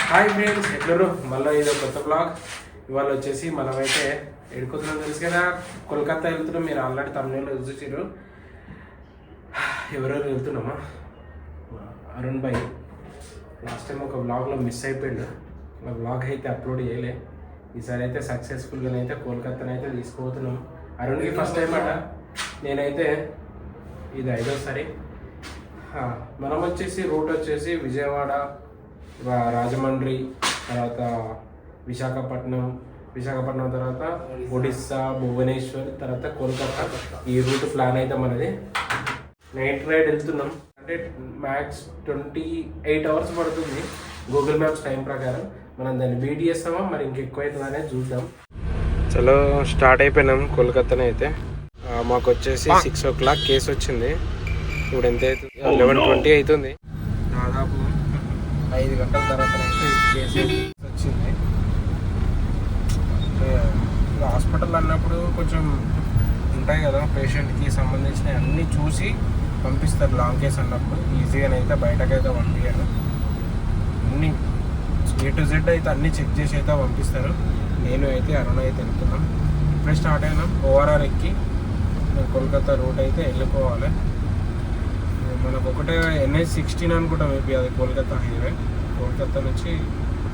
Hi friends, ఎట్లరు మళ్ళీ ఇది కొత్త బ్లాగ్. ఇవాళ వచ్చేసి మనమైతే ఎడుకుతున్నాం తెలుసు కదా, కోల్కతా వెళ్తున్నాం. మీరు ఆల్రెడీ తమిళలో చూసారు. ఎవరెవరు వెళ్తున్నామా? అరుణ్ భాయ్ లాస్ట్ టైం ఒక బ్లాగ్లో మిస్ అయిపోయాడు. ఆ బ్లాగ్ అయితే అప్లోడ్ చేయలే. ఈసారి అయితే సక్సెస్ఫుల్గా అయితే కోల్కతానైతే తీసుకుపోతున్నాం. అరుణ్కి ఫస్ట్ టైం అట, నేనైతే ఇది 5వ సారి. మనం వచ్చేసి రూట్ వచ్చేసి విజయవాడ, రాజమండ్రి, తర్వాత విశాఖపట్నం తర్వాత ఒడిస్సా, భువనేశ్వర్, తర్వాత కోల్కతా. ఈ రూట్ ప్లాన్ అయితే మనది. నైట్ రైడ్ వెళ్తున్నాం. అంటే మ్యాక్స్ 28 అవర్స్ పడుతుంది గూగుల్ మ్యాప్స్ టైం ప్రకారం. మనం దాన్ని బీట్ చేస్తామా, మరి ఇంకెక్కువ అవుతుందనే చూద్దాం. చలో స్టార్ట్ అయిపోయినాం కోల్కతానే అయితే. మాకు వచ్చేసి 6 o'clock కేసు వచ్చింది. ఇప్పుడు ఎంత అవుతుంది? 11:20 అవుతుంది. దాదాపు 5 గంటల తర్వాత అయితే కేసు వచ్చింది. హాస్పిటల్ అన్నప్పుడు కొంచెం ఉంటాయి కదా, పేషెంట్కి సంబంధించిన అన్నీ చూసి పంపిస్తారు. లాంగ్ కేసు అన్నప్పుడు ఈజీగానైతే బయటకైతే పంపించారు. అన్నీ A to Z అయితే అన్నీ చెక్ చేసి అయితే పంపిస్తారు. నేను అయితే అరుణ అయితే వెళ్తున్నాం. ఇప్పుడే స్టార్ట్ అయినాం. ORR ఎక్కి కోల్కతా రూట్ అయితే వెళ్ళిపోవాలి. మనకు ఒకటే NH-16 అనుకుంటాం మేబీ, అది కోల్కతా హైవే. కోల్కతా నుంచి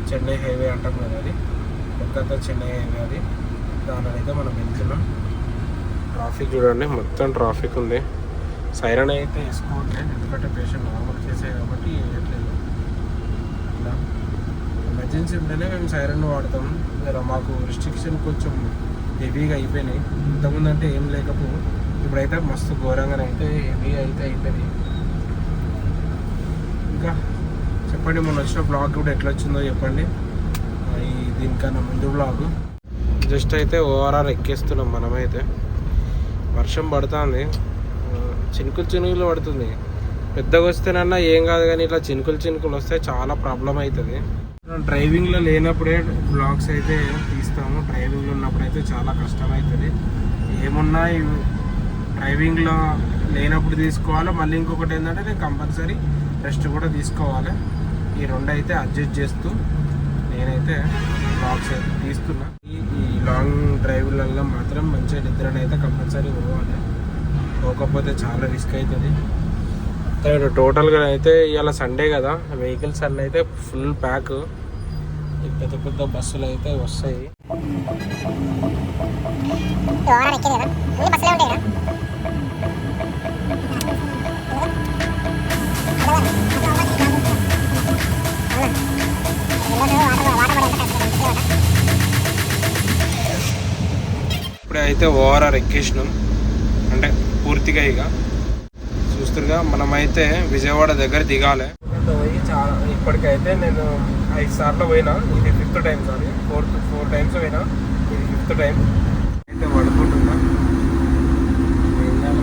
చెన్నై హైవే అంటాం కదా, అది కోల్కతా చెన్నై హైవే. అది దానిలో అయితే మనం వెళ్తున్నాం. ట్రాఫిక్ చూడండి, మొత్తం ట్రాఫిక్ ఉంది. సైరన్ అయితే వేసుకోవట్లేదు, ఎందుకంటే పేషెంట్ నార్మల్ చేసే కాబట్టి వేయట్లేదు. ఇలా ఎమర్జెన్సీ ఉంటేనే మేము సైరన్ వాడతాం. మాకు రిస్ట్రిక్షన్ కొంచెం హెవీగా అయిపోయినాయి. ఇంతకుముందు అంటే ఏం లేకపో, ఇప్పుడైతే మస్తు ఘోరంగానే అయితే హెవీ అయితే అయిపోయినాయి. ఇంకా చెప్పండి, మొన్న వచ్చిన బ్లాగ్ కూడా ఎట్లా వచ్చిందో చెప్పండి. దీనికన్నా ముందు బ్లాగ్. జస్ట్ అయితే ORR ఎక్కేస్తున్నాం మనమైతే. వర్షం పడుతుంది, చినుకులు పడుతుంది. పెద్దగా వస్తేనన్నా ఏం కాదు, కానీ ఇట్లా చినుకులు వస్తే చాలా ప్రాబ్లం అవుతుంది. డ్రైవింగ్లో లేనప్పుడే బ్లాగ్స్ అయితే తీస్తాము. డ్రైవింగ్లో ఉన్నప్పుడు అయితే చాలా కష్టం అవుతుంది. ఏమున్నా డ్రైవింగ్లో లేనప్పుడు తీసుకోవాలి. మళ్ళీ ఇంకొకటి ఏంటంటే నేను కంపల్సరీ రెస్ట్ కూడా తీసుకోవాలి. ఈ రెండు అయితే అడ్జస్ట్ చేస్తూ నేనైతే బ్లాగ్స్ అయితే తీస్తున్నా. ఈ లాంగ్ డ్రైవ్లలో మాత్రం మంచిగా నిద్రనైతే కంపల్సరీ పోవాలి, పోకపోతే చాలా రిస్క్ అవుతుంది. టోటల్గా అయితే ఇవాళ సండే కదా, వెహికల్స్ అన్నీ అయితే ఫుల్ ప్యాక్. పెద్ద పెద్ద బస్సులు అయితే వస్తాయి. ఇప్పుడే అయితే ORR ఎక్కేసినాం, అంటే పూర్తిగా ఇక చూస్తుగా మనమైతే విజయవాడ దగ్గర దిగాలి. పోయి చాలా ఇప్పటికైతే నేను 5 సార్లు పోయినా. ఇది 5th టైం, సారీ 4 times పోయినా. ఇది 5th టైం. అయితే పడుకుంటున్నా.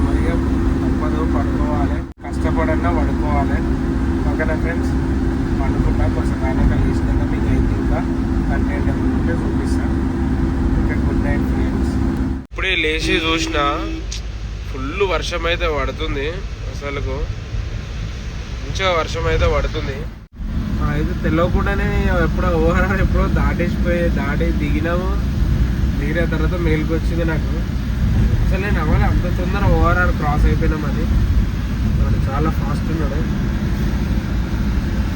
మరిగా తప్పదు, పడుకోవాలి. కష్టపడన్నా పడుకోవాలి. ఓకేనా ఫ్రెండ్స్, పడుకుంటా. కొంచెం వెనకాల ఇష్టంగా మీకు అయితే ఇంకా కంటెంట్ ఉంటే చూపిస్తాను. Okay, good night friends. ఇప్పుడే లేచి చూసిన ఫుల్ వర్షం అయితే పడుతుంది. అసలుకు మంచిగా వర్షం అయితే పడుతుంది. అయితే తెలియకుండానే ఎప్పుడో దాటి దిగినాము. దిగిన తర్వాత మేలుకు వచ్చింది నాకు. అసలు నేను అవ్వాలి అంత తొందర ORR క్రాస్ అయిపోయినామని. వాడు చాలా ఫాస్ట్ ఉన్నాడు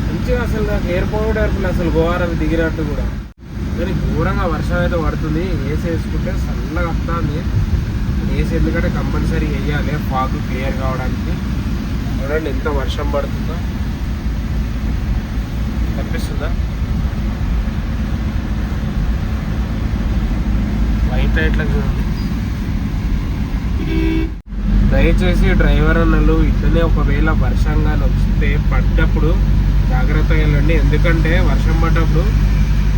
మంచిగా. అసలు నాకు ఎయిర్పోర్ట్ అసలు ORR దిగినట్టు కూడా. కానీ ఘోరంగా వర్షం అయితే పడుతుంది. ఏసీ వేసుకుంటే చల్లగా వస్తుంది. ఏసీ ఎందుకంటే కంపల్సరీ వేయాలి ఫాగ్ క్లియర్ కావడానికి. చూడండి ఎంత వర్షం పడుతుందో, కనిపిస్తుందా? వైట్ లైట్లకు చూడండి. దయచేసి డ్రైవర్ అన్నలు ఇట్లనే ఒకవేళ వర్షంగా వస్తే పడ్డప్పుడు జాగ్రత్తగా వెళ్ళండి. ఎందుకంటే వర్షం పడ్డప్పుడు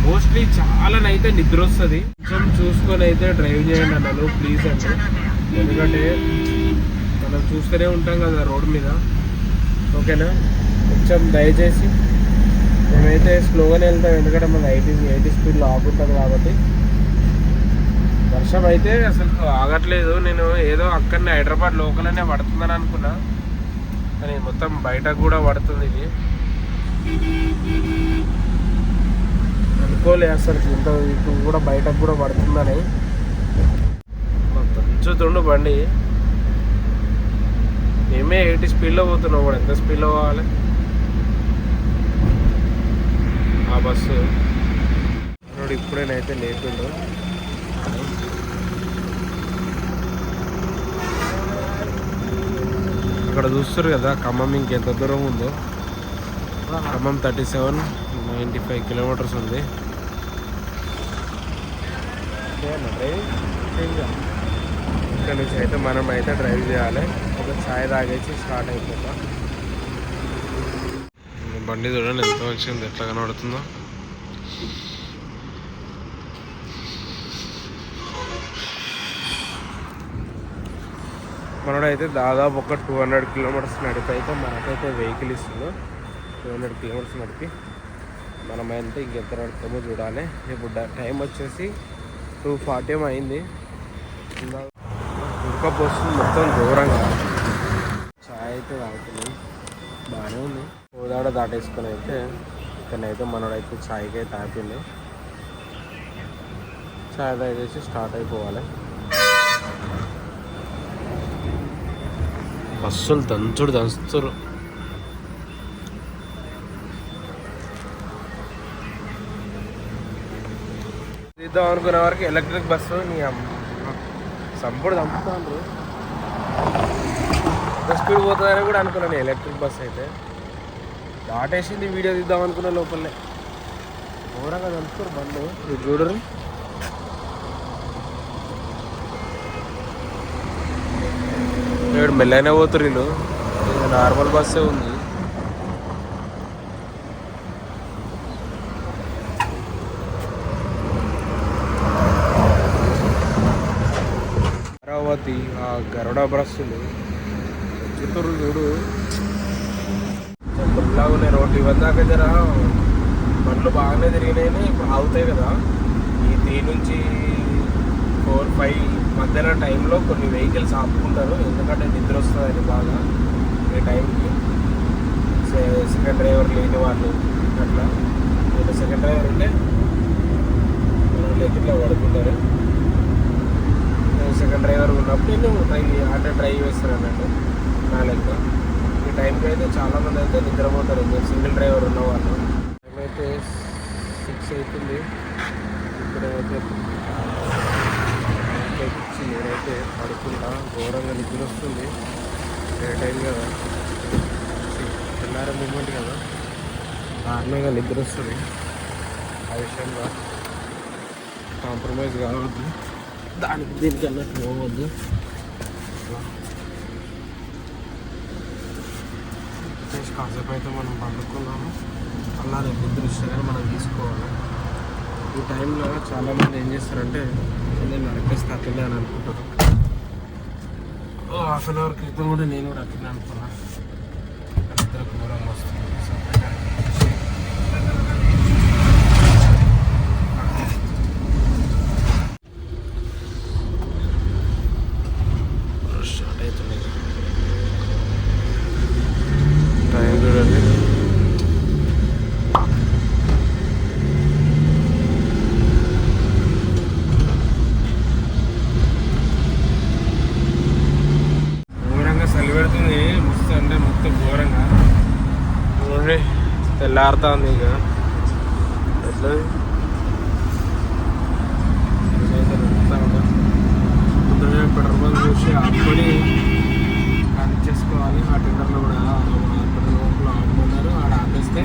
మోస్ట్లీ చాలానైతే నిద్ర వస్తుంది. కొంచెం చూసుకొని అయితే డ్రైవ్ చేయండి అన్నలు, ప్లీజ్ అండి. ఎందుకంటే మనం చూస్తూనే ఉంటాం కదా రోడ్ మీద. ఓకేనా, కొంచెం దయచేసి. మేమైతే స్లోగానే వెళ్తాం, ఎందుకంటే మన 80 స్పీడ్లో ఆగుంటుంది కాబట్టి. వర్షం అయితే అసలు ఆగట్లేదు. నేను ఏదో అక్కడనే హైదరాబాద్ లోకల్లోనే పడుతుందని అనుకున్నా, కానీ మొత్తం బయట కూడా పడుతుంది ఇది. అనుకోలే అసలు ఇంత ఇటు కూడా బయటకు కూడా పడుతుందని. తంచుతుండు బండి. మేమే 80 స్పీడ్లో పోతున్నావు కూడా. ఎంత స్పీడ్లో పోవాలి ఆ బస్సు? ఇప్పుడేనైతే లేకుండా అక్కడ చూస్తారు కదా ఖమ్మం ఇంకెంత దూరం ఉందో. ఖమ్మం 3795 కిలోమీటర్స్ ఉంది. ఇక్కడ నుంచి అయితే మనం అయితే డ్రైవ్ చేయాలి. ఒక ఛాయ్ తాగేసి స్టార్ట్ అయిపోతాం. బండి చూడండి ఎంత మంచిగా ఎట్లా కనబడుతుందో. మనోడైతే దాదాపు ఒక 200 కిలోమీటర్స్ నడిపి అయితే మనకైతే వెహికల్ ఇస్తుందో. 200 కిలోమీటర్స్ నడిపి మనమైతే ఇంకెంత నడుపుతామో చూడాలి. ఇప్పుడు టైం వచ్చేసి 2:40 అయింది. ఉడకపోస్తుంది మొత్తం ఘోరంగా. ఛాయ్ అయితే తాగుతుంది, బాగానే ఉంది. కోదాడ దాటేసుకొని అయితే ఇక్కడైతే మనోడైతే ఛాయ్కి అయితే ఆపింది. ఛాయ్ తాగేసి స్టార్ట్ అయిపోవాలి. బస్సులు దంచుతారు. తీద్దాం అనుకునే వరకు ఎలక్ట్రిక్ బస్సు నీ సంపుడు చంపుతాను. స్పీడ్ పోతుందని కూడా అనుకున్నాను. ఎలక్ట్రిక్ బస్సు అయితే దాటేసింది. వీడియో తీద్దాం అనుకున్న లోపలనే ఘోరంగా చంపుతారు బండ్లు. ఇది చూడరు. ఇక్కడ మెల్లైనా పోతురు వీళ్ళు. నార్మల్ బస్సే ఉంది. అమరావతి ఆ గరుడ బస్సులు చిత్తూరు చూడు బుల్లాగా రోడ్లు ఇవన్నీ దాకా జర బండ్లు బాగానే తిరిగినాయి. ఇప్పుడు ఆగుతాయి కదా. ఈ 3 నుంచి 4, 5 మధ్యాహ్న టైంలో కొన్ని వెహికల్స్ ఆపుకుంటారు. ఎందుకంటే నిద్ర వస్తుందని బాగా ఈ టైంకి. సెకండ్ డ్రైవర్ లేని వాళ్ళు అట్లా. సెకండ్ డ్రైవర్ ఉంటే ఇట్లా పడుకుంటారు. సెకండ్ డ్రైవర్ ఉన్నప్పుడు నేను డ్రైవ్ చేస్తాను అన్నట్టు నా లెక్క. ఈ టైంకి అయితే చాలామంది అయితే నిద్రపోతారు. సింగిల్ డ్రైవర్ ఉన్న వాళ్ళు. టైం అయితే 6 అవుతుంది. ఇప్పుడైతే నేనైతే పడుకుంటా. ఘోరంగా నిద్ర వస్తుంది. ఏ టైం కదా, తెల్లారే మూమెంట్ కదా, దారుణంగా నిద్ర వస్తుంది. ఆ విషయంలో కాంప్రమైజ్ కావద్దు. దానికి దీనికి అన్నట్టు పోవద్దు. కాసేపు అయితే మనం పండుకున్నాము. అలా రేపు నిద్ర వస్తే కానీ మనం తీసుకోవాలి. ఈ టైంలో చాలామంది ఏం చేస్తారంటే నేను నరికేస్తే అట్లనే అని అనుకుంటారు. హాఫ్ అన్ అవర్ క్రితం కూడా నేను కూడా అట్లనే అనుకున్నాను. నిద్ర ఘోరంగా వస్తుంది. స్టార్ట్ అవుతుంది. టైం చూడండి. తెల్లారుతా ఉంది. ఇక ఎట్లా పొద్దున్నే పెట్రోల్ బంక్ చూసి ఆపుకొని కనెక్ట్ చేసుకోవాలి. ఆ టెండర్లో కూడా పెట్రోల్ బంక్లో ఆపుకున్నారు. ఆడ ఆపేస్తే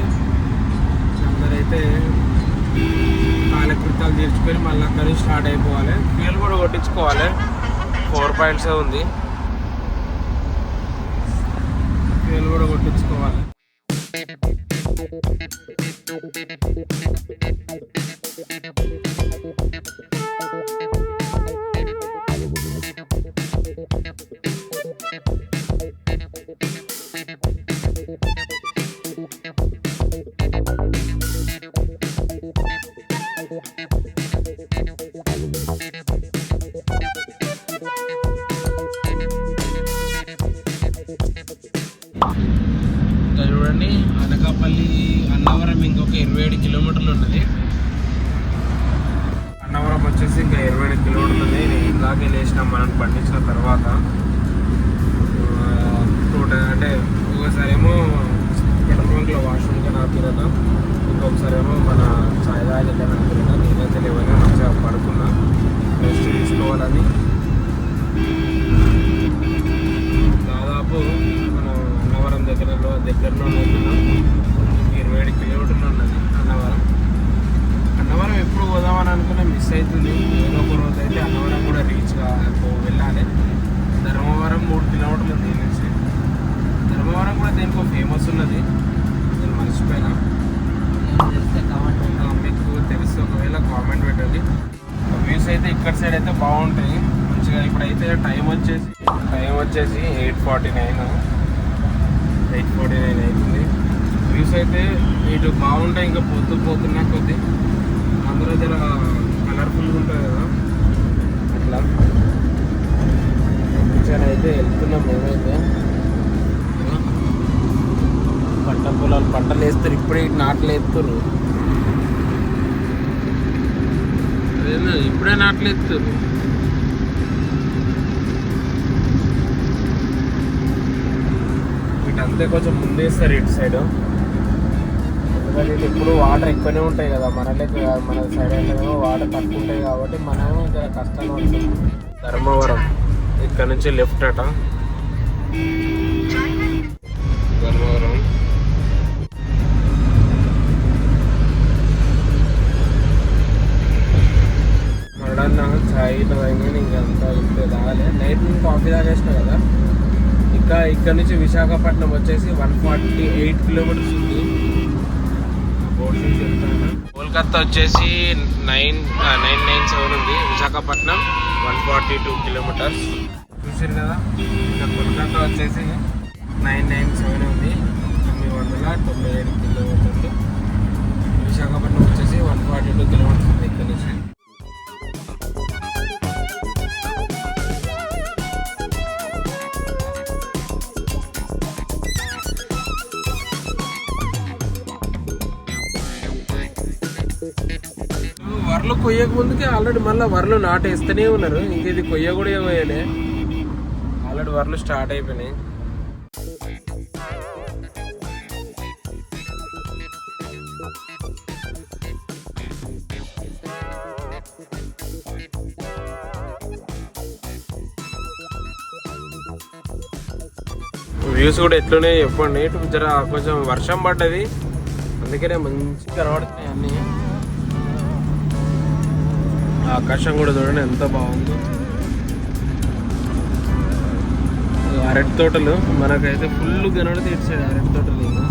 అందరైతే కాలకృతాలు తీర్చుకొని మళ్ళీ అక్కడి నుంచి స్టార్ట్ అయిపోవాలి. ఫ్యూల్ కూడా కొట్టించుకోవాలి. 4 పాయింట్స్ ఉంది. ఫ్యూల్ కూడా కొట్టించుకోవాలి. చూడండి, అనకాపల్లి అన్నవరం ఇంకొక 27 కిలోమీటర్లు ఉన్నది. ఇంకా 20 కిలోమీటర్లు ఉంది. నేను ఇందాకే లేచినాం మనం పండించిన తర్వాత. అంటే ఒకసారి ఏమో పెట్రోల్ బంక్లో వాష్రూమ్ కానీ ఆపిరట, ఇంకొకసారి ఏమో మన చాయ్ తాగే కానీ ఆపిరట. నేనైతే లేవని మంచిగా పడుకున్నా రెస్ట్ తీసుకోవాలని. దాదాపు మనం అన్నవరం దగ్గరలో వెళ్తున్నాం. 27 కిలోమీటర్లు ఉన్నది అన్నవరం. ఎప్పుడు పోదామని అనుకున్నా మిస్ అవుతుంది. ఏదో ఒక రోజు అయితే అన్నవరం కూడా వెళ్ళాలి. ధర్మవరం 3 కిలోమీటర్లు దీని నుంచి. ధర్మవరం కూడా దేనికో ఫేమస్ ఉన్నది, నేను మర్చిపోయినా. మీకు తెలిసి ఒకవేళ కామెంట్ పెట్టండి. వ్యూస్ అయితే ఇక్కడ సైడ్ అయితే బాగుంటాయి మంచిగా. ఇప్పుడైతే టైం వచ్చేసి 8:49 అవుతుంది. వ్యూస్ అయితే ఇటు బాగుంటాయి. ఇంకా పోతున్నా కొద్ది అందరూ జర కలర్ఫుల్గా ఉంటుంది కదా, అట్లా మంచిగా అయితే వెళ్తున్నాం. మేమైతే పంట పొలాలు పంటలు వేస్తారు, ఇప్పుడే నాట్లు వేస్తారు. అదేనా ఇప్పుడే నాట్లు వేస్తారు. వీటంతే కొంచెం ముందేస్తారు ఇటు సైడ్. ఎందుకంటే ఇటు ఎప్పుడు వాటర్ ఎక్కువనే ఉంటాయి కదా, మన సైడ్ అయితే వాటర్ తక్కువ ఉంటాయి కాబట్టి మనం ఇంకా కష్టాలు పడుతుంది. ధర్మవరం ఇక్కడ నుంచి లెఫ్ట్ అట. ధర్మవరం మరడన్నా ఛాయ్ ఇట్లా తాగినా ఇంకంతా ఇంతే తాగాలి. నైట్ నుంచి కాఫీ తాగేసిన కదా. ఇక్కడ నుంచి విశాఖపట్నం వచ్చేసి 148 కిలోమీటర్స్ ఉంది. బోర్డు నుంచి వెళ్తాను. కోల్కతా వచ్చేసి 997 ఉంది. విశాఖపట్నం 142 కిలోమీటర్స్. చూసారు కదా, ఇంకా కోల్కతా వచ్చేసి 997 ఉంది, 997 కిలోమీటర్లు. విశాఖపట్నం వచ్చేసి 142 కిలోమీటర్స్ ఉంది ఇక్కడ నుంచి. వరలు కొయ్యక ముందుకే ఆల్రెడీ మళ్ళీ వరలు నాటేస్తూనే ఉన్నారు. ఇంక ఇది కొయ్య కూడా పోయలే, ఆల్రెడీ వరలు స్టార్ట్ అయిపోయినాయి. వ్యూస్ కూడా ఎట్లున్నాయి చెప్పండి. జర కొంచెం వర్షం పడ్డది, అందుకనే మంచిగా కనబడుతున్నాయి అన్నీ. ఆకాశం కూడా చూడండి ఎంత బాగుందో. అరటి తోటలు మనకైతే ఫుల్ కనబడితే ఇటు సైడ్ అరటి తోటలు. ఇంకా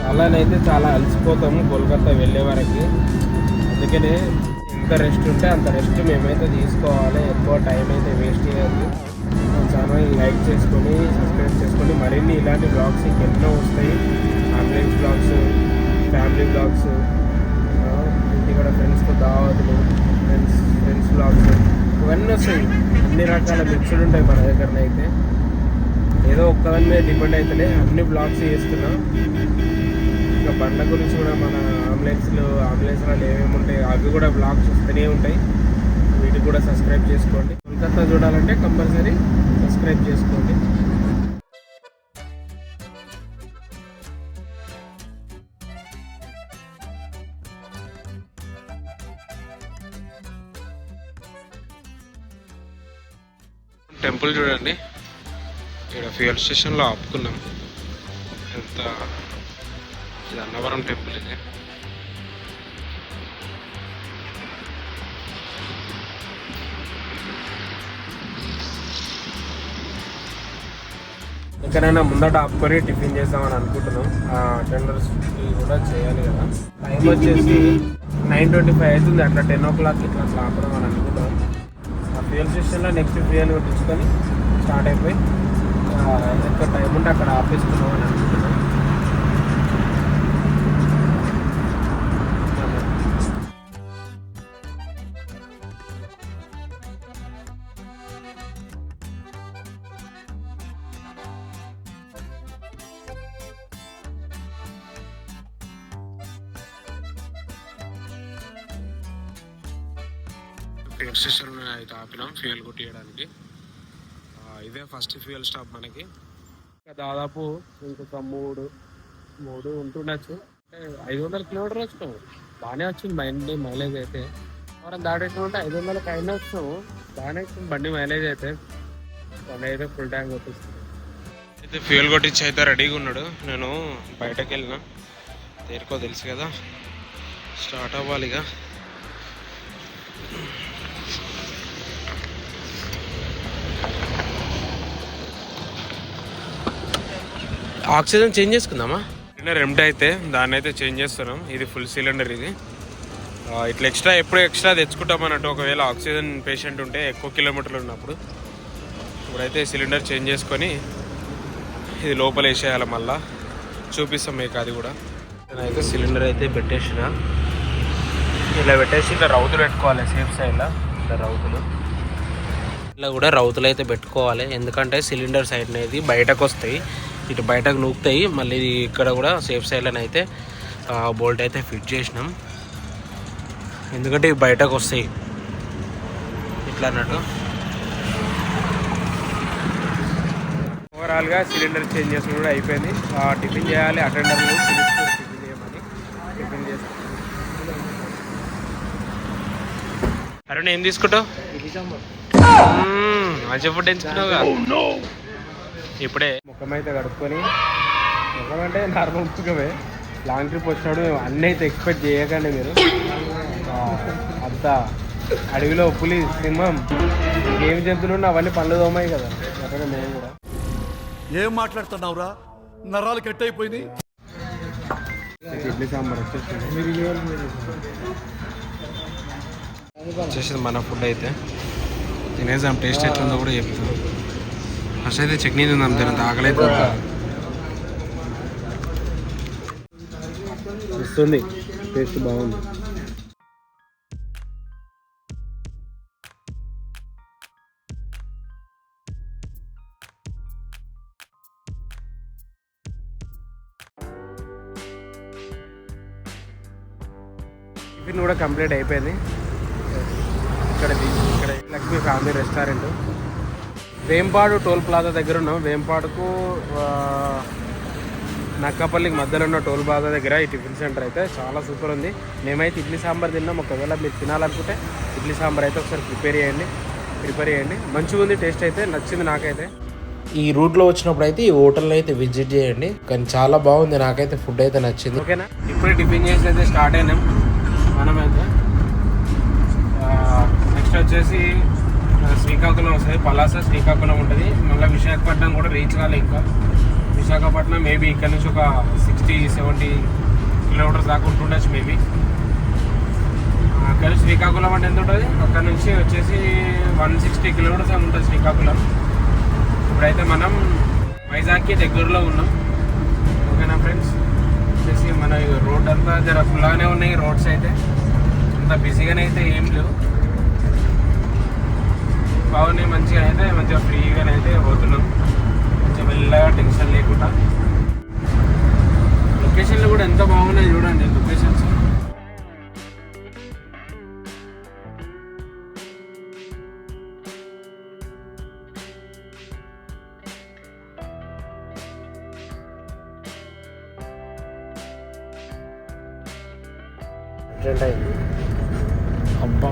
చాలానైతే చాలా అలసిపోతాము కోల్కతా వెళ్ళే వరకు. అందుకనే ఎంత రెస్ట్ ఉంటే అంత రెస్ట్ మేమైతే తీసుకోవాలి. ఎక్కువ టైం అయితే వేస్ట్ చేయద్దు. ఛానల్ లైక్ చేసుకొని సబ్స్క్రైబ్ చేసుకొని మరిన్ని ఇలాంటి బ్లాగ్స్ ఇంకెన్నో వస్తాయి. ఆన్లైన్ బ్లాగ్స్, ఫ్యామిలీ బ్లాగ్స్, ఇంటి కూడా ఫ్రెండ్స్తో దావతులు, ఫ్రెండ్స్ బ్లాగ్స్ ఇవన్నీ వస్తాయి. అన్ని రకాల మిక్స్డ్ ఉంటాయి మన దగ్గరనైతే. ఏదో ఒక్కదాని మీద డిపెండ్ అవుతలే, అన్ని బ్లాగ్స్ చేస్తున్నా. ఇంకా బండ్ల గురించి కూడా మన అంబులెన్స్లో ఏమేమి ఉంటాయి అవి కూడా బ్లాగ్స్ వస్తూనే ఉంటాయి. వీటికి కూడా సబ్స్క్రైబ్ చేసుకోండి. కోల్కతా చూడాలంటే కంపల్సరీ సబ్స్క్రైబ్ చేసుకోండి. టెంపుల్ చూడండి, ఇక్కడ ఫ్యూయల్ స్టేషన్లో ఆపుకున్నాం. ఎంత ఇది అన్నవరం టెంపుల్. ఇది ఎక్కడైనా ముందట ఆపుకొని టిఫిన్ చేద్దామని అనుకుంటున్నాం. అటెండర్స్ కూడా చేయాలి కదా. టైం వచ్చేసి 9:25 అవుతుంది. అట్లా 10 o'clock ఇట్లా ఆపడం అని అనుకుంటున్నాం. ఆ ఫ్యూయల్ స్టేషన్లో నెక్స్ట్ ఫ్యూయల్ కొట్టించుకొని స్టార్ట్ అయిపోయి ఎక్కడ టైం ఉంటే అక్కడ ఆపేసుకున్నాం అని అనుకుంటున్నాం. ట్రైన్ స్టేషన్ అయితే ఆపినాం ఫ్యూయల్ కొట్టియడానికి. ఇదే ఫస్ట్ ఫ్యూయల్ స్టాప్ మనకి. దాదాపు ఇంకొక మూడు ఉంటుండొచ్చు. 500 కిలోమీటర్లు వచ్చినాము. బాగానే వచ్చింది మైలేజ్ అయితే. మనం దాటేసుకుంటే 500కి అయినా వచ్చినాము. బాగానే వచ్చింది బండి మైలేజ్ అయితే. బండి అయితే ఫుల్ ట్యాంక్ కొట్టిస్తుంది. అయితే ఫ్యూయల్ కొట్టించి అయితే రెడీగా ఉన్నాడు. నేను బయటకు వెళ్ళినా, దేనికో తెలుసు కదా, స్టార్ట్ అవ్వాలిగా. ఆక్సిజన్ చేంజ్ చేసుకుందామా? సిలిండర్ ఎంటీ అయితే దాన్ని అయితే చేంజ్ చేస్తున్నాం. ఇది ఫుల్ సిలిండర్. ఇది ఇట్లా ఎక్స్ట్రా తెచ్చుకుంటాం అన్నట్టు, ఒకవేళ ఆక్సిజన్ పేషెంట్ ఉంటే ఎక్కువ కిలోమీటర్లు ఉన్నప్పుడు. ఇప్పుడైతే సిలిండర్ చేంజ్ చేసుకొని ఇది లోపల వేసేయాలి. మళ్ళీ చూపిస్తాం మీకు అది కూడా. నేనైతే సిలిండర్ అయితే పెట్టేసిన. ఇలా పెట్టేసి ఇట్లా రౌతులు పెట్టుకోవాలి సేఫ్ సైడ్లో. ఇట్లా రౌతులు ఇలా కూడా రౌతులు అయితే పెట్టుకోవాలి. ఎందుకంటే సిలిండర్ సైడ్ అనేది బయటకు వస్తాయి, ఇటు బయటకు నూకుతాయి. మళ్ళీ ఇక్కడ కూడా సేఫ్ సైడ్లో అయితే బోల్ట్ అయితే ఫిట్ చేసినాం. ఎందుకంటే ఇవి బయటకు వస్తాయి ఇట్లా అన్నట్టు. ఓవరాల్గా సిలిండర్ చేంజ్ చేసుకుని కూడా అయిపోయింది. టిఫిన్ చేయాలి. అటెండర్లు టిఫిన్ చేయమని టిఫిన్ చేస్తాం. అరే ఏం తీసుకుంటావు? మంచి ఫుడ్ ఎంచుకున్నావుగా. ఇప్పుడే ముఖం అయితే కడుక్కొని, ముఖం అంటే నార్మల్ ముఖమే, లాంగ్ ట్రిప్ వచ్చినాడు. అన్నీ అయితే ఎక్స్పెక్ట్ చేయకండి మీరు. అంతా అడవిలో పులి, సింహం, ఏమి జంతువులు ఉన్నా అవన్నీ పనులు తోమాయి కదా. అక్కడ మేము కూడా ఏం మాట్లాడుతున్నావురా, నరాలు కట్ అయిపోయింది. ఇడ్లీ సాంబార్ వచ్చేసింది మన ఫుడ్ అయితే. తినేసాం. టేస్ట్ ఎట్లుందో కూడా చెప్తాం. ఫస్ట్ అయితే చట్నీ తిందాం. తినంత ఆకలి అయితే వస్తుంది. టేస్ట్ బాగుంది. టిఫిన్ కూడా కంప్లీట్ అయిపోయింది. ఇక్కడ Lakshmi family restaurant, Vempadu toll plaza దగ్గర ఉన్నాం. వేంపాడుకు నక్కపల్లికి మధ్యలో ఉన్న టోల్ ప్లాజా దగ్గర ఈ టిఫిన్ సెంటర్ అయితే చాలా సూపర్ ఉంది. మేమైతే ఇడ్లీ సాంబార్ తిన్నాం. ఒకవేళ మీరు తినాలనుకుంటే ఇడ్లీ సాంబార్ అయితే ఒకసారి ప్రిపేర్ చేయండి. మంచిగా ఉంది. టేస్ట్ అయితే నచ్చింది నాకైతే. ఈ రూట్లో వచ్చినప్పుడు అయితే ఈ హోటల్లో అయితే విజిట్ చేయండి. కానీ చాలా బాగుంది. నాకైతే ఫుడ్ అయితే నచ్చింది. ఓకేనా, ఇప్పుడే టిఫిన్ చేసి అయితే స్టార్ట్ అయినాం మనమైతే. నెక్స్ట్ వచ్చేసి శ్రీకాకుళం వస్తుంది. పలాస శ్రీకాకుళం ఉంటుంది. మళ్ళీ విశాఖపట్నం కూడా రీచ్ కాలే ఇంకా. విశాఖపట్నం మేబీ ఇక్కడ నుంచి ఒక 60-70 కిలోమీటర్స్ దాకా ఉంటుండొచ్చు మేబీ. అక్కడ శ్రీకాకుళం అంటే ఎంత ఉంటుంది? అక్కడ నుంచి వచ్చేసి 160 కిలోమీటర్స్ అని ఉంటుంది శ్రీకాకుళం. ఇప్పుడైతే మనం వైజాగ్కి దగ్గరలో ఉన్నాం. ఓకేనా ఫ్రెండ్స్, వచ్చేసి మన రోడ్ అంతా జర ఫుల్గానే ఉన్నాయి. రోడ్స్ అయితే అంత బిజీగానే అయితే ఏం లేవు, బాగున్నాయి. మంచిగా ఫ్రీగానే అయితే పోతున్నాం. కొంచెం మెల్లగా టెన్షన్ లేకుండా. లొకేషన్లు కూడా ఎంత బాగున్నాయి చూడండి లొకేషన్స్. అబ్బా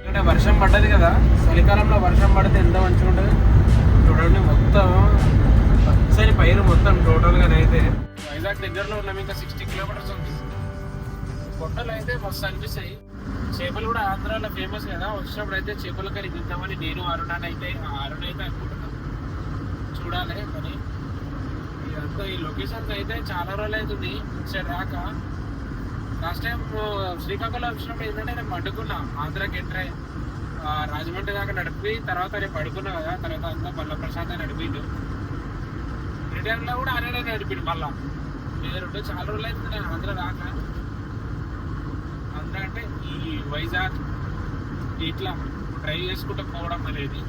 అంటే వర్షం పడ్డది కదా, చలికాలంలో వర్షం పడితే ఎంత మంచిగా ఉంటుంది చూడండి. మొత్తం పచ్చని పైరు మొత్తం టోటల్గా అయితే. వైజాగ్ దగ్గరలో ఉన్నాం. ఇంకా 60 కిలోమీటర్స్ ఉంటుంది. పొట్టలు అయితే మస్తు అనిపిస్తాయి. చేపలు కూడా ఆంధ్రాలో ఫేమస్ కదా. వచ్చినప్పుడు అయితే చేపల కర్రీ తిందామని నేను అరుణ అయితే అనుకుంటున్నాను. చూడాలి మరి. ఇదంతా ఈ లొకేషన్స్ అయితే చాలా రోజులు అవుతుంది సరే రాక. లాస్ట్ టైం శ్రీకాకుళం వచ్చినప్పుడు ఏంటంటే నేను పడుకున్నా. ఆంధ్రాకి ఎంటర్ అయ్యి రాజమండ్రి దాకా నడిపి తర్వాత నేను పడుకున్నా కదా. తర్వాత అంతా మళ్ళీ ప్రశాంతంగా నడిపిండు. రిటర్న్లో కూడా అనేనే నడిపిండు మళ్ళా. పేరుంటే చాలా రోజులు అయితే నేను ఆంధ్ర రాక. ఆంధ్ర అంటే ఈ వైజాగ్ ఇట్లా డ్రైవ్ చేసుకుంటూ పోవడం అనేది.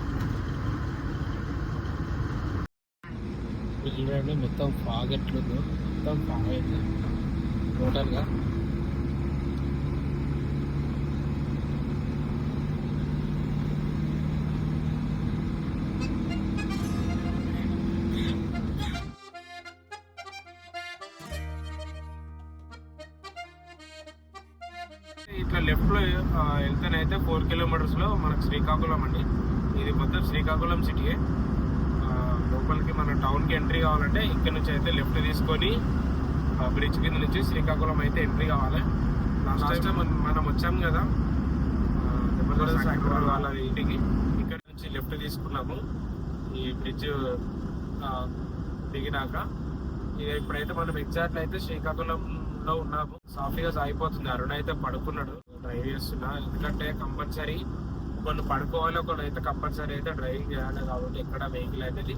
చూడండి మొత్తం ఫాగ్ ఎట్లుందో, మొత్తం ఫాగ్ అయింది టోటల్గా. ఇట్లా లెఫ్ట్లో వెళ్తేనైతే 4 కిలోమీటర్స్లో మనకు శ్రీకాకుళం అండి. ఇది మొత్తం శ్రీకాకుళం సిటీయే. లోపలికి మన టౌన్కి ఎంట్రీ కావాలంటే ఇక్కడ నుంచి అయితే లెఫ్ట్ తీసుకొని బ్రిడ్జ్ కింద నుంచి శ్రీకాకుళం అయితే ఎంట్రీ కావాలి. లాస్ట్ టైం మనం వచ్చాం కదా వాళ్ళ ఇంటికి, ఇక్కడ నుంచి లెఫ్ట్ తీసుకున్నాము ఈ బ్రిడ్జ్ దిగినాక. ఇక ఇప్పుడైతే మనం ఎగ్జాక్ట్ అయితే శ్రీకాకుళంలో ఉన్నాము. సాఫీగా సాగిపోతుంది. అరుణ్ అయితే పడుకున్నాడు, డ్రైవ్ చేస్తున్నా. ఎందుకంటే కంపల్సరీ కొన్ని పడుకోవాలి, కొన్ని అయితే కంపల్సరీ అయితే డ్రైవింగ్ చేయాలి. కాబట్టి ఎక్కడ వెహికల్ అనేది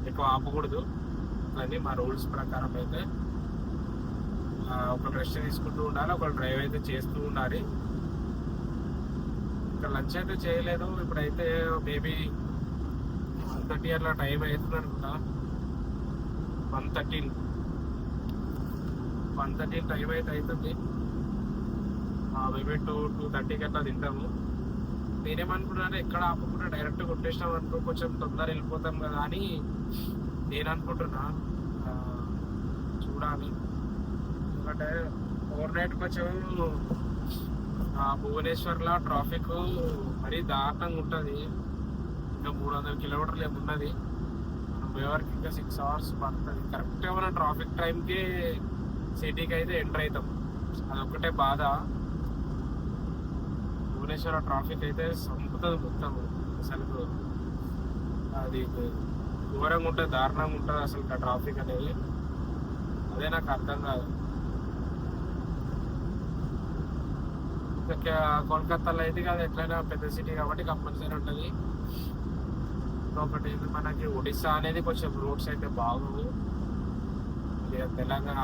ఎక్కువ ఆపకూడదు. కానీ మా రూల్స్ ప్రకారం అయితే ఒక రెస్ట్ తీసుకుంటూ ఉండాలి, ఒక డ్రైవ్ అయితే చేస్తూ ఉండాలి. ఇంకా లంచ్ అయితే చేయలేదు. ఇప్పుడైతే మేబీ 1:30 అట్లా టైం అవుతుంది అనుకుంటా. 1:13 టైం అయితే అవుతుంది. మేబీ 2:30కి అట్లా తింటాము. నేనేమనుకున్నాను, ఎక్కడ ఆపకుండా డైరెక్ట్ కొట్టేసినాం అనుకో కొంచెం తొందర వెళ్ళిపోతాం కదా అని నేను అనుకుంటున్నా. చూడాలి. ఎందుకంటే ఓవర్ నైట్ కొంచెం భువనేశ్వర్లో ట్రాఫిక్ మరీ దారుణంగా ఉంటుంది. ఇంకా 300 కిలోమీటర్లు ఏమున్నది, మనం పోయేవరకు ఇంకా 6 అవర్స్ పడుతుంది. కరెక్ట్గా మనం ట్రాఫిక్ టైంకి సిటీకి అయితే ఎంటర్ అవుతాం. అదొక్కటే బాధ. భువనేశ్వర ట్రాఫిక్ అయితే సంపుతుంది మొత్తం. అసలు అది ఘోరంగా ఉంటుంది, దారుణంగా ఉంటుంది అసలు ట్రాఫిక్ అనేది. అదే నాకు అర్థం కాదు. కోల్కతాలో అయితే కాదు, ఎట్లయినా పెద్ద సిటీ కాబట్టి కంపల్సరీ ఉంటుంది. ఇంకొకటి మనకి ఒడిస్సా అనేది కొంచెం రోడ్స్ అయితే బాగోవు. ఇక తెలంగాణ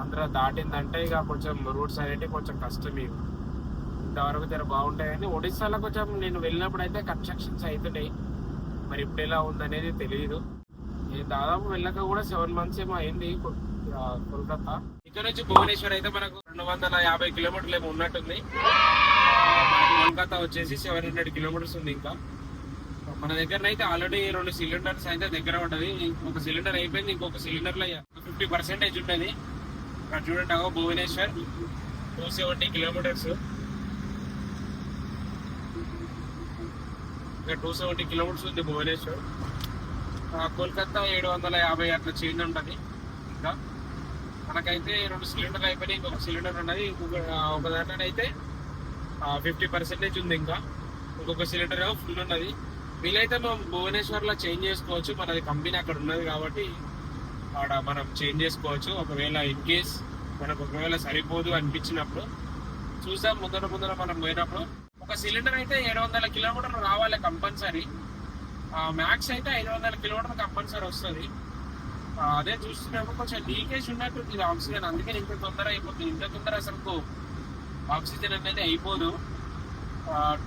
ఆంధ్ర దాటిందంటే ఇక కొంచెం రోడ్స్ అనేవి కొంచెం కష్టం. ఇవి ఇంతవరకు జర బాగుంటాయి. కానీ ఒడిస్సాలో కొంచెం నేను వెళ్ళినప్పుడు అయితే కన్స్ట్రక్షన్స్ అవుతున్నాయి. మరి ఇప్పుడు ఎలా ఉందనేది తెలియదు. నేను దాదాపు వెళ్ళక కూడా 7 months ఏమో అయింది కోల్కతా. ఇక్కడ నుంచి భువనేశ్వర్ అయితే మనకు 250 కిలోమీటర్లు ఏమో ఉన్నట్టుంది. కోల్కతా వచ్చేసి 700 కిలోమీటర్స్ ఉంది. ఇంకా మన దగ్గర అయితే ఆల్రెడీ 2 సిలిండర్స్ అయితే దగ్గర ఉంటుంది. ఒక సిలిండర్ అయిపోయింది, ఇంకొక సిలిండర్లో 50% ఉంటుంది. ఇక్కడ చూడండి, భువనేశ్వర్ 270 కిలోమీటర్స్. ఇంకా 270 కిలోమీటర్స్ ఉంది భువనేశ్వర్. కోల్కతా 750 అట్లా చేంజ్ ఉంటుంది. ఇంకా మనకైతే 2 సిలిండర్లు అయిపోయినాయి, ఇంకొక సిలిండర్ ఉన్నది. ఒక దాంట్లో అయితే 50% ఉంది. ఇంకా ఇంకొక సిలిండర్ ఏమో ఫుల్ ఉన్నది. వీలైతే మనం భువనేశ్వర్లో చేంజ్ చేసుకోవచ్చు. మనది కంపెనీ అక్కడ ఉన్నది కాబట్టి అక్కడ మనం చేంజ్ చేసుకోవచ్చు. ఒకవేళ ఇన్ కేస్ మనకు ఒకవేళ సరిపోదు అనిపించినప్పుడు చూసాం. ముందర మనం పోయినప్పుడు ఒక సిలిండర్ అయితే 700 కిలోమీటర్లు రావాలి కంపల్సరీ. మ్యాక్స్ అయితే 500 కిలోమీటర్లు కంపల్సరీ వస్తుంది. అదే చూస్తున్నప్పుడు కొంచెం లీకేజ్ ఉన్నట్టు ఇది ఆక్సిజన్. అందుకే ఇంత తొందర అయిపోతుంది. ఇంత తొందర అసలు ఆక్సిజన్ అనేది అయిపోదు.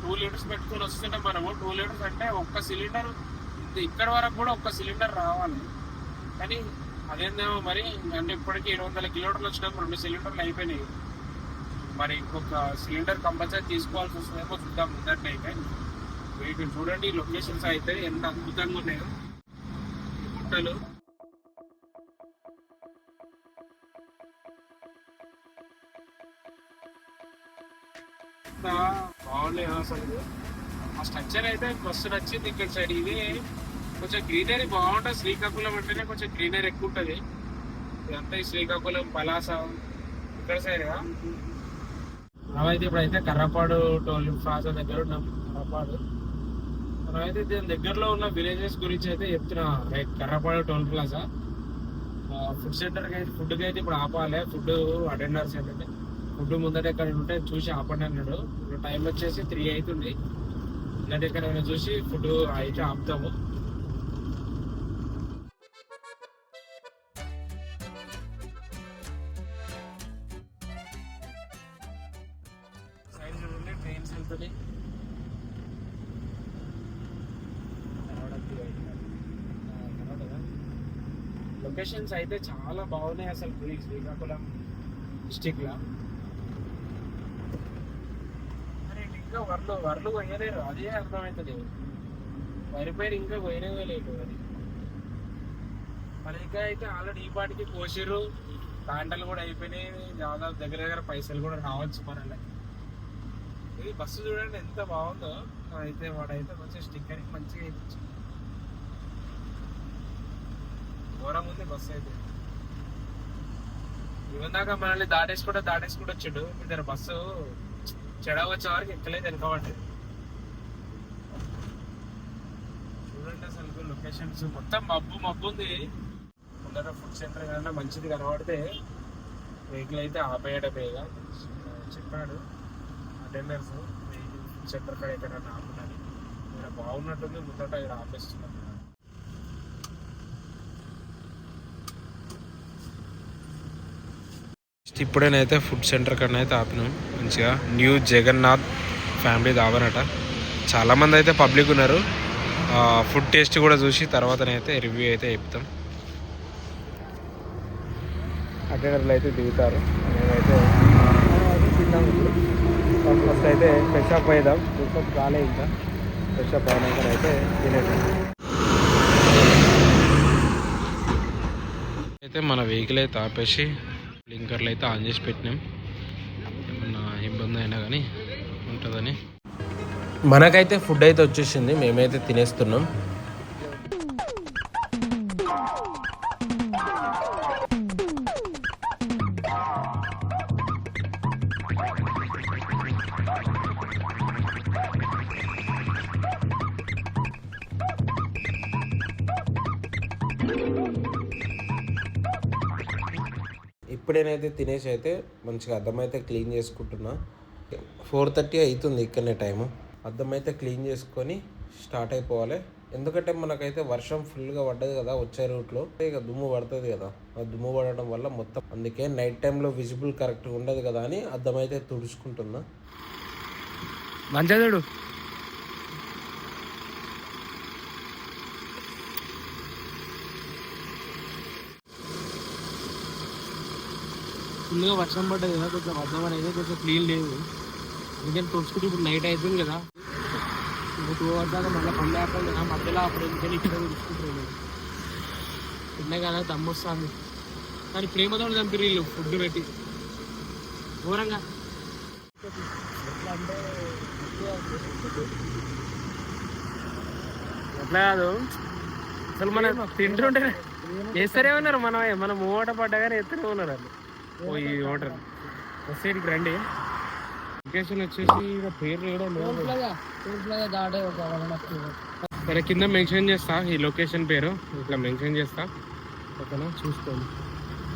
2 లీటర్స్ పెట్టుకొని వస్తున్నాం మనము. 2 లీటర్స్ అంటే ఒక్క సిలిండర్ ఇక్కడ వరకు కూడా ఒక్క సిలిండర్ రావాలి. కానీ అదేందేమో మరి, అంటే ఇప్పటికీ 700 కిలోమీటర్లు వచ్చినప్పుడు 2 సిలిండర్లు అయిపోయినాయి. మరి ఇంకొక సిలిండర్ కంపల్సరీ తీసుకోవాల్సి వస్తుందేమో చూద్దాం ముందట్లయితే. వీటిని చూడండి, లొకేషన్స్ అయితే ఎంత అద్భుతంగా ఉన్నాయో. గుట్టలు బాగున్నాయి అసలు. ఆ స్ట్రక్చర్ అయితే మస్తు నచ్చింది. ఇక్కడ సైడ్ ఇది కొంచెం గ్రీనరీ బాగుంటుంది. శ్రీకాకుళం అంటేనే కొంచెం గ్రీనరీ ఎక్కువ ఉంటుంది. ఇదంతా ఈ శ్రీకాకుళం, పలాస ఇక్కడ సైడ్. మనమైతే ఇప్పుడైతే కర్రపాడు టోల్ ప్లాజా దగ్గర ఉన్నాం. కర్రపాడు మనమైతే దీని దగ్గరలో ఉన్న విలేజెస్ గురించి అయితే చెప్తున్నా. లైక్ కర్రపాడు టోల్ ప్లాజా ఫుడ్ సెంటర్కి అయితే ఫుడ్కి అయితే ఇప్పుడు ఆపాలి. ఫుడ్ అటెండర్స్ ఏంటంటే ఫుడ్ ముందర ఎక్కడ ఉంటే చూసి ఆపండి అన్నాడు. ఇప్పుడు టైం వచ్చేసి 3 అవుతుంది. ఇలాంటి ఎక్కడైనా చూసి ఫుడ్ అయితే ఆపుతాము. ట్రైన్స్ వెళ్తున్నాయి. లొకేషన్స్ అయితే చాలా బాగున్నాయి అసలు శ్రీకాకుళం డిస్టిక్లో. మరి ఇంకా వర్లు కొయ్యలేరు, అదే అర్థమవుతుంది. వరి పైరు ఇంకా కొయ్యనే లేదు. మరి ఇంకా అయితే ఆల్రెడీ ఈ పాటికి కోసిర్రు, కాంటలు కూడా అయిపోయినాయి. దాదాపు దగ్గర పైసలు కూడా రావచ్చు మరి అలా. ఇది బస్సు చూడండి ఎంత బాగుందో. అయితే వాడైతే మంచిగా స్టిక్కరింగ్ మంచిగా ఇచ్చి ఘోరంగా ఉంది బస్సు అయితే. ఇవందాక మనల్ని దాటేసుకుంటూ వచ్చాడు. ఇద్దరు బస్సు చెడ వచ్చే వరకు ఎక్కలేదు వెనుకబడ్డది. చూడండి అసలు లొకేషన్స్ మొత్తం మబ్బు ఉంది. ముందర ఫుడ్ సెంటర్ కన్నా మంచిది కనబడితే వెహికల్ అయితే ఆపేయడమేగా చెప్పాడు అటెండర్స్. వెహికల్ ఫుడ్ సెంటర్ కాడ ఎక్కడన్నా ఆపునని. ఇక్కడ బాగున్నట్టుంది, ముందట ఇక్కడ ఆపేస్తున్నాం. ఇప్పుడేనైతే ఫుడ్ సెంటర్ కన్నా అయితే ఆపినాం. మంచిగా న్యూ జగన్నాథ్ ఫ్యామిలీ దాబానట. చాలామంది అయితే పబ్లిక్ ఉన్నారు. ఫుడ్ టేస్ట్ కూడా చూసి తర్వాతనైతే రివ్యూ అయితే చెప్తాం. అటెండర్లు అయితే దిగుతారు. మేమైతే తిన్నాము. ఫస్ట్ అయితే ఫ్రెష్ అప్ అవుదాం. ఫ్రెష్ అప్ కాలే, ఇంకా ఫ్రెష్ అప్ అయినాక అయితే తినేద్దాం. అయితే మన వెహికల్ అయితే ఆపేసి బ్లింకర్లు అయితే ఆన్ చేసి పెట్టినాం. ఏమన్నా ఇబ్బంది అయినా కానీ ఉంటుందని. మనకైతే ఫుడ్ అయితే వచ్చేసింది, మేమైతే తినేస్తున్నాం. ఇప్పుడేనైతే తినేసి అయితే మంచిగా అద్దం అయితే క్లీన్ చేసుకుంటున్నా. 4:30 అవుతుంది ఇక్కడనే టైము. అద్దం అయితే క్లీన్ చేసుకొని స్టార్ట్ అయిపోవాలి. ఎందుకంటే మనకైతే వర్షం ఫుల్గా పడ్డది కదా వచ్చే రూట్లో. ఇక దుమ్ము పడుతుంది కదా, ఆ దుమ్ము పడడం వల్ల మొత్తం, అందుకే నైట్ టైంలో విజిబుల్ కరెక్ట్గా ఉండదు కదా అని అద్దం అయితే తుడుచుకుంటున్నా. మంచిగా ఫుల్గా వర్షం పడ్డది కదా, కొంచెం అద్దం అనేది కొంచెం క్లీన్ లేదు. ఎందుకంటే తుడుచుకుంటే ఇప్పుడు నైట్ అవుతుంది కదా, 2 hours దాకా మళ్ళీ పని ఆపాలి కదా మధ్యలో. అప్పుడు ఎందుకని ఇక్కడ తుడుచుకుంటారు తిన్నా కదా దమ్ము వస్తుంది. కానీ ప్రేమతో చంపిరు వీళ్ళు ఫుడ్ పెట్టి ఘోరంగా. ఎట్లా కాదు అసలు మనం తింటుంటే చేస్తూనే ఉన్నారు. మనం మూవట పడ్డా కానీ ఎత్తూనే ఉన్నారు వాళ్ళు. ఈ హోటల్ వస్తేకి రండి. లొకేషన్ వచ్చేసి పేరు ఇక్కడ కింద మెన్షన్ చేస్తా, ఈ లొకేషన్ పేరు ఇట్లా మెన్షన్ చేస్తా. ఓకేనా, చూసుకోండి.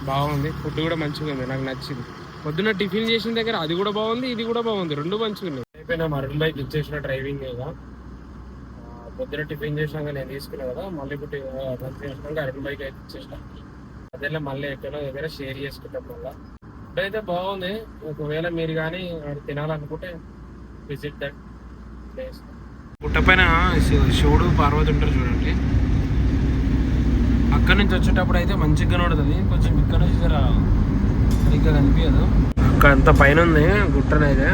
బాగుంది, ఫుడ్ కూడా మంచిగా ఉంది, నాకు నచ్చింది. పొద్దున్న టిఫిన్ చేసిన దగ్గర అది కూడా బాగుంది, ఇది కూడా బాగుంది, రెండు మంచిగా ఉన్నాయి. అయిపోయినా అరుణ్ బైక్ ఇచ్చేసిన డ్రైవింగ్ కదా. పొద్దున టిఫిన్ చేసినాక నేను తీసుకున్నా కదా, మళ్ళీ ఇప్పుడు చేసినాక అరుణ్ బైక్ అయితే ఇచ్చేసిన. అదేలా మళ్ళీ ఎక్కడో దగ్గర షేర్ చేసుకుంటాం. మళ్ళీ ఇప్పుడైతే బాగుంది. ఒకవేళ మీరు కానీ తినాలనుకుంటే విజిట్ దట్ ప్లేస్. పుట్టపైన శివుడు పార్వతి ఉంటారు చూడండి. అక్కడి నుంచి వచ్చేటప్పుడు అయితే మంచిగా కనబడుతుంది. కొంచెం ఇక్కడ నుంచి సరిగ్గా కనిపించదు. అక్కడ అంత పైన ఉంది గుట్టనైతే.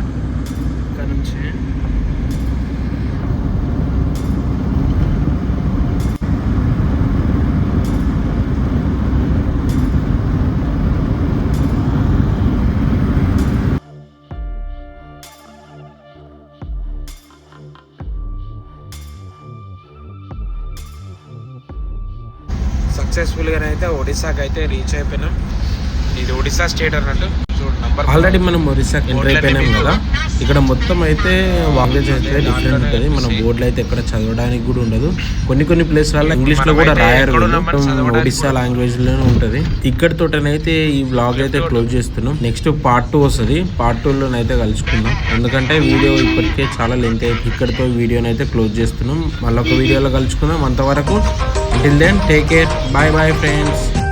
ఇక్కడ నుంచి సక్సెస్ఫుల్గా అయితే ఒడిశాకి అయితే రీచ్ అయిపోయినాం. ఇది ఒడిశా స్టేట్ అన్నట్టు. ఆల్రెడీ మనం ఒరిస్సాకి ఎంటర్ అయిపోయినాం కదా. ఇక్కడ మొత్తం అయితే లాంగ్వేజ్ అయితే డిఫరెంట్ ఉంటుంది. మన బోర్డులో అయితే ఎక్కడ చదవడానికి కూడా ఉండదు. కొన్ని ప్లేస్లలో ఇంగ్లీష్ లో కూడా రాయరు. ఒడిస్సా లాంగ్వేజ్ లోనే ఉంటది. ఇక్కడితోటనైతే ఈ వ్లాగ్ అయితే క్లోజ్ చేస్తున్నాం. నెక్స్ట్ పార్ట్ 2 వస్తుంది. పార్ట్ 2లోనైతే కలుసుకుందాం. ఎందుకంటే వీడియో ఇప్పటికే చాలా లెంత్ అయితే ఇక్కడితో వీడియోని అయితే క్లోజ్ చేస్తున్నాం. మళ్ళొక వీడియోలో కలుసుకుందాం. అంతవరకు until then take care, bye friends.